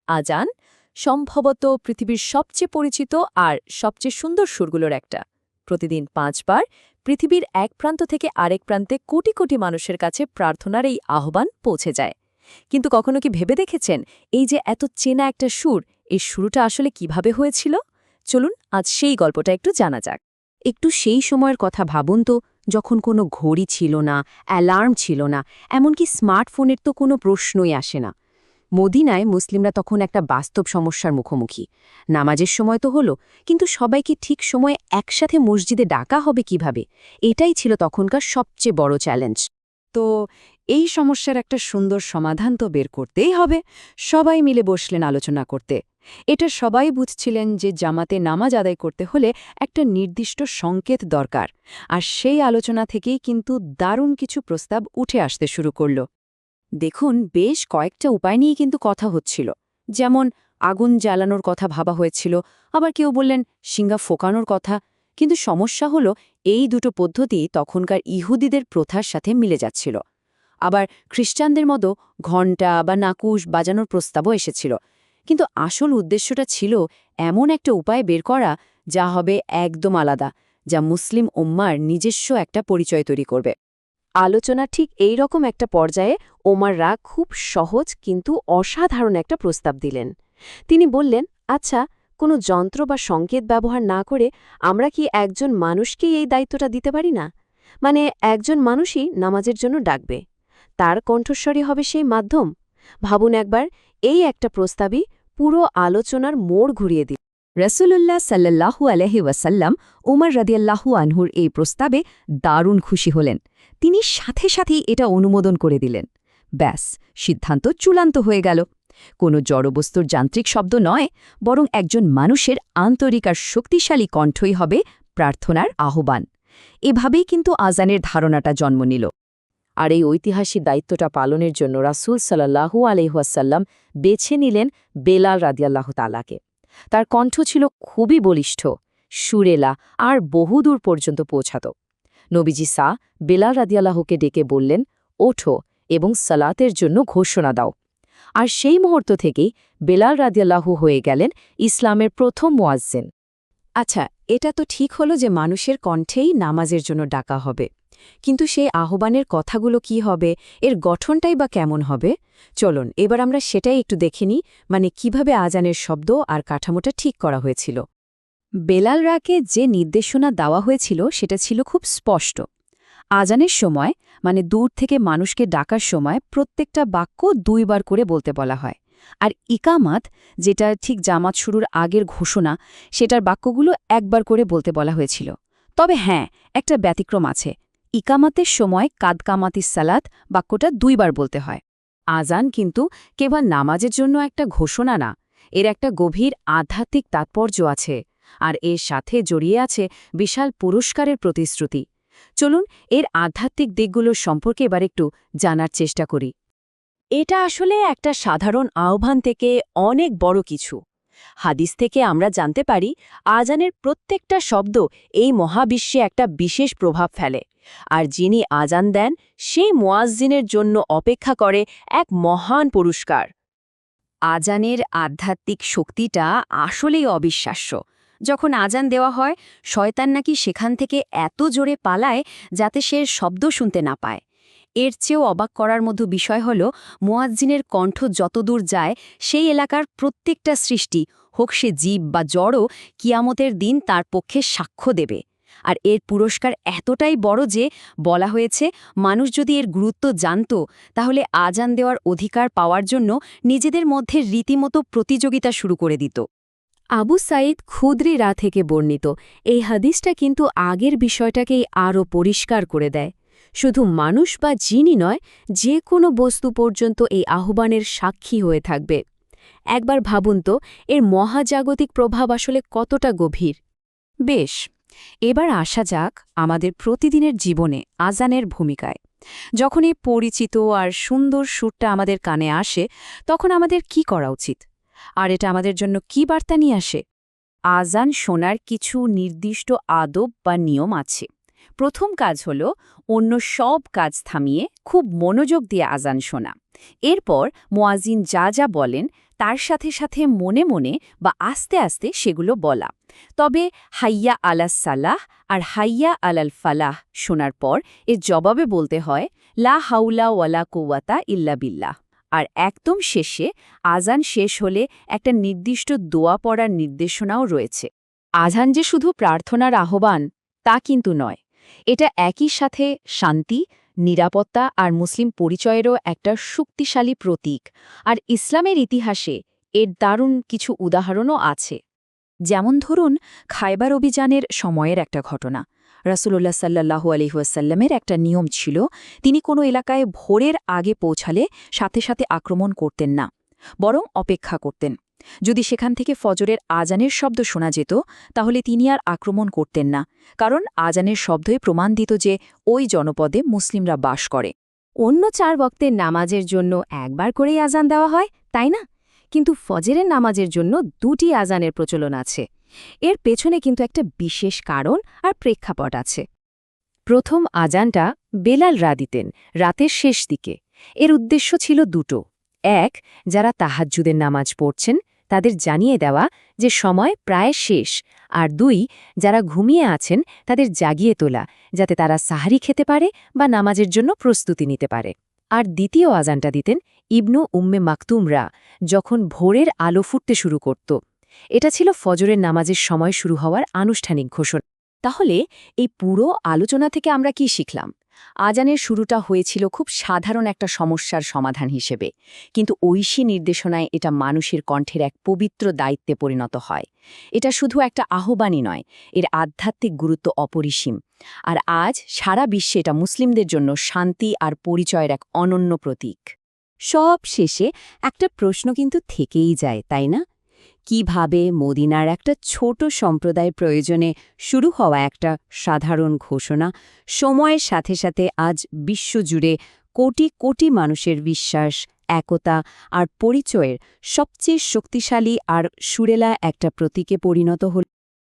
আজান সম্ভবত পৃথিবীর সবচেয়ে পরিচিত আর সবচেয়ে সুন্দর সুরগুলোর একটা। প্রতিদিন ৫ বার পৃথিবীর এক প্রান্ত থেকে আরেক প্রান্তে কোটি কোটি মানুষের কাছে প্রার্থনার এই আহ্বান পৌঁছে যায়। কিন্তু কখনো কি ভেবে দেখেছেন, এই যে এত চেনা একটা সুর, এই শুরুটা আসলে কিভাবে হয়েছিল? চলুন আজ সেই গল্পটা একটু জানা যাক। একটু সেই সময়ের কথা ভাবুন তো, যখন কোনো ঘড়ি ছিল না, অ্যালার্ম ছিল না, এমনকি স্মার্টফোনের তো কোনো প্রশ্নই আসে না। মদিনায় মুসলিমরা তখন একটা বাস্তব সমস্যার মুখোমুখি। নামাজের সময় তো হলো, কিন্তু সবাইকে ঠিক সময়ে একসাথে মসজিদে ডাকা হবে কিভাবে? এটাই ছিল তখনকার সবচেয়ে বড় চ্যালেঞ্জ। তো এই সমস্যার একটা সুন্দর সমাধান তো বের করতেই হবে। সবাই মিলে বসলেন আলোচনা করতে। এটা সবাই বুঝছিলেন যে জামাতে নামাজ আদায় করতে হলে একটা নির্দিষ্ট সংকেত দরকার, আর সেই আলোচনা থেকেই কিন্তু দারুণ কিছু প্রস্তাব উঠে আসতে শুরু করল। দেখুন, বেশ কয়েকটা উপায় নিয়ে কিন্তু কথা হচ্ছিল। যেমন আগুন জ্বালানোর কথা ভাবা হয়েছিল, আবার কেউ বললেন শিঙ্গা ফোকানোর কথা। কিন্তু সমস্যা হলো, এই দুটো পদ্ধতি তখনকার ইহুদিদের প্রথার সাথে মিলে যাচ্ছিল। আবার খ্রিস্টানদের মতো ঘণ্টা বা নাকুশ বাজানোর প্রস্তাবও এসেছিল। কিন্তু আসল উদ্দেশ্যটা ছিল এমন একটা উপায় বের করা যা হবে একদম আলাদা, যা মুসলিম উম্মার নিজস্ব একটা পরিচয় তৈরি করবে। আলোচনা ঠিক এই রকম একটা পর্যায়ে ওমররা খুব সহজ কিন্তু অসাধারণ একটা প্রস্তাব দিলেন। তিনি বললেন, আচ্ছা, কোনো যন্ত্র বা সংকেত ব্যবহার না করে আমরা কি একজন মানুষকেই এই দায়িত্বটা দিতে পারি না? মানে একজন মানুষই নামাজের জন্য ডাকবে, তার কণ্ঠস্বরই হবে সেই মাধ্যম। ভাবুন একবার, এই একটা প্রস্তাবই পুরো আলোচনার মোড় ঘুরিয়ে দিল। রসুলুল্লাহ সাল্লাল্লাহু আলাইহি ওয়াসাল্লাম উমর রাদিয়াল্লাহু আনহুর এই প্রস্তাবে দারুণ খুশি হলেন। তিনি সাথে সাথেই এটা অনুমোদন করে দিলেন। ব্যাস, সিদ্ধান্ত চূড়ান্ত হয়ে গেল। কোনো জড়বস্তুর যান্ত্রিক শব্দ নয়, বরং একজন মানুষের আন্তরিক আর শক্তিশালী কণ্ঠই হবে প্রার্থনার আহ্বান। এভাবেই কিন্তু আজানের ধারণাটা জন্ম নিল। আর এই ঐতিহাসিক দায়িত্বটা পালনের জন্য রাসূল সাল্লাল্লাহু আলাইহি ওয়াসাল্লাম বেছে নিলেন বেলাল রাদিয়াল্লাহু তাআলাকে। তার কণ্ঠ ছিল খুবই বলিষ্ঠ, সুরেলা আর বহুদূর পর্যন্ত পৌঁছাত। নবীজি বেলাল রাদিয়াল্লাহুকে ডেকে বললেন, ওঠো এবং সালাতের জন্য ঘোষণা দাও। আর সেই মুহূর্ত থেকেই বেলাল রাদিয়াল্লাহু হয়ে গেলেন ইসলামের প্রথম মুয়াজ্জিন। আচ্ছা, এটা তো ঠিক হলো যে মানুষের কণ্ঠেই নামাজের জন্য ডাকা হবে, কিন্তু সেই আহ্বানের কথাগুলো কি হবে, এর গঠনটাই বা কেমন হবে? চলুন এবার আমরা সেটাই একটু দেখে নিই, মানে কিভাবে আজানের শব্দ আর কাঠামোটা ঠিক করা হয়েছিল। বেলালরাকে যে নির্দেশনা দেওয়া হয়েছিল সেটা ছিল খুব স্পষ্ট। আজানের সময়, মানে দূর থেকে মানুষকে ডাকার সময়, প্রত্যেকটা বাক্য ২ বার করে বলতে বলা হয়। আর ইকামাত, যেটা ঠিক জামাত শুরুর আগের ঘোষণা, সেটার বাক্যগুলো ১ বার করে বলতে বলা হয়েছিল। তবে হ্যাঁ, একটা ব্যতিক্রম আছে। ইকামাতের সময় কাদকামাতিস সালাত বাক্যটা ২ বার বলতে হয়। আজান কিন্তু কেবল নামাজের জন্য একটা ঘোষণা না, এর একটা গভীর আধ্যাত্মিক তাৎপর্য আছে, আর এর সাথে জড়িয়ে আছে বিশাল পুরস্কারের প্রতিশ্রুতি। চলুন এর আধ্যাত্মিক দিকগুলোর সম্পর্কে এবার একটু জানার চেষ্টা করি। এটা আসলে একটা সাধারণ আহ্বান থেকে অনেক বড় কিছু। হাদিস থেকে আমরা জানতে পারি, আজানের প্রত্যেকটা শব্দ এই মহাবিশ্বে একটা বিশেষ প্রভাব ফেলে, আর যিনি আজান দেন সেই মুয়াজ্জিনের জন্য অপেক্ষা করে এক মহান পুরস্কার। আজানের আধ্যাত্মিক শক্তিটা আসলেই অবিশ্বাস্য। যখন আজান দেওয়া হয়, শয়তান নাকি সেখান থেকে এত জোরে পালায় যাতে সে শব্দ শুনতে না পায়। এর চেয়েও অবাক করার মতো বিষয় হল, মুয়াজ্জিনের কণ্ঠ যতদূর যায় সেই এলাকার প্রত্যেকটা সৃষ্টি, হোক সে জীব বা জড়, কিয়ামতের দিন তার পক্ষে সাক্ষ্য দেবে। আর এর পুরস্কার এতটাই বড় যে বলা হয়েছে, মানুষ যদি এর গুরুত্ব জানত তাহলে আজান দেওয়ার অধিকার পাওয়ার জন্য নিজেদের মধ্যে রীতিমতো প্রতিযোগিতা শুরু করে দিত। আবু সাঈদ খুদরি থেকে বর্ণিত এই হাদিসটা কিন্তু আগের বিষয়টাকেই আরও পরিষ্কার করে দেয়। শুধু মানুষ বা জিনই নয়, যে কোনো বস্তু পর্যন্ত এই আহ্বানের সাক্ষী হয়ে থাকবে। একবার ভাবুন তো, এর মহাজাগতিক প্রভাব আসলে কতটা গভীর। বেশ, এবার আসা যাক আমাদের প্রতিদিনের জীবনে আজানের ভূমিকায়। যখন এই পরিচিত আর সুন্দর সুরটা আমাদের কানে আসে, তখন আমাদের কি করা উচিত? আর এটা আমাদের জন্য কি বার্তা নিয়ে আসে? আজান শোনার কিছু নির্দিষ্ট আদব বা নিয়ম আছে। প্রথম কাজ হল অন্য সব কাজ থামিয়ে খুব মনোযোগ দিয়ে আজান শোনা। এরপর মুয়াজ্জিন যা যা বলেন তার সাথে সাথে মনে মনে বা আস্তে আস্তে সেগুলো বলা। তবে হাইয়া আলাস সালাহ আর হাইয়া আলাল ফালাহ শোনার পর এর জবাবে বলতে হয় লা হাউলা ওয়ালা কুওয়াতা ইল্লা বিল্লাহ। আর একদম শেষে আজান শেষ হলে একটা নির্দিষ্ট দোয়া পড়ার নির্দেশনাও রয়েছে। আজান যে শুধু প্রার্থনার আহ্বান তা কিন্তু নয়, এটা একই সাথে শান্তি, নিরাপত্তা আর মুসলিম পরিচয়েরও একটা শক্তিশালী প্রতীক। আর ইসলামের ইতিহাসে এর দারুণ কিছু উদাহরণও আছে। যেমন ধরুন খায়বার অভিযানের সময়ের একটা ঘটনা। রাসূলুল্লাহ সাল্লাল্লাহু আলাইহি ওয়াসাল্লামের একটা নিয়ম ছিল, তিনি কোনো এলাকায় ভোরের আগে পৌঁছালে সাথে সাথে আক্রমণ করতেন না, বরং অপেক্ষা করতেন। যদি সেখান থেকে ফজরের আজানের শব্দ শোনা যেত তাহলে তিনি আর আক্রমণ করতেন না, কারণ আজানের শব্দই প্রমাণ দিত যে ওই জনপদে মুসলিমরা বাস করে। অন্য 4 বক্তের নামাজের জন্য একবার করেই আজান দেওয়া হয়, তাই না? কিন্তু ফজরের নামাজের জন্য 2টি আজানের প্রচলন আছে। এর পেছনে কিন্তু একটা বিশেষ কারণ আর প্রেক্ষাপট আছে। প্রথম আজানটা বেলালরা দিতেন রাতের শেষ দিকে। এর উদ্দেশ্য ছিল দুটো: এক, যারা তাহাজ্জুদের নামাজ পড়ছেন তাদের জানিয়ে দেওয়া যে সময় প্রায় শেষ, আর 2, যারা ঘুমিয়ে আছেন তাদের জাগিয়ে তোলা, যাতে তারা সাহারি খেতে পারে বা নামাজের জন্য প্রস্তুতি নিতে পারে। আর দ্বিতীয় আজানটা দিতেন ইবনু উম্মে মাকতুমরা যখন ভোরের আলো ফুটতে শুরু করত। এটা ছিল ফজরের নামাজের সময় শুরু হওয়ার আনুষ্ঠানিক ঘোষণা। তাহলে এই পুরো আলোচনা থেকে আমরা কি শিখলাম? আজানের শুরুটা হয়েছিল খুব সাধারণ একটা সমস্যার সমাধান হিসেবে, কিন্তু ঐশী নির্দেশনায় এটা মানুষের কণ্ঠের এক পবিত্র দায়িত্বে পরিণত হয়। এটা শুধু একটা আহ্বানই নয়, এর আধ্যাত্মিক গুরুত্ব অপরিসীম। আর আজ সারা বিশ্বে এটা মুসলিমদের জন্য শান্তি আর পরিচয়ের এক অনন্য প্রতীক। সব শেষে একটা প্রশ্ন কিন্তু থেকেই যায়, তাই না? কিভাবে মদিনার একটা ছোট সম্প্রদায় প্রয়োজনে শুরু হওয়া একটা সাধারণ ঘোষণা সময়ের সাথে সাথে আজ বিশ্বজুড়ে কোটি কোটি মানুষের বিশ্বাস, একতা আর পরিচয়ের সবচেয়ে শক্তিশালী আর সুরেলা একটা প্রতীকে পরিণত হল?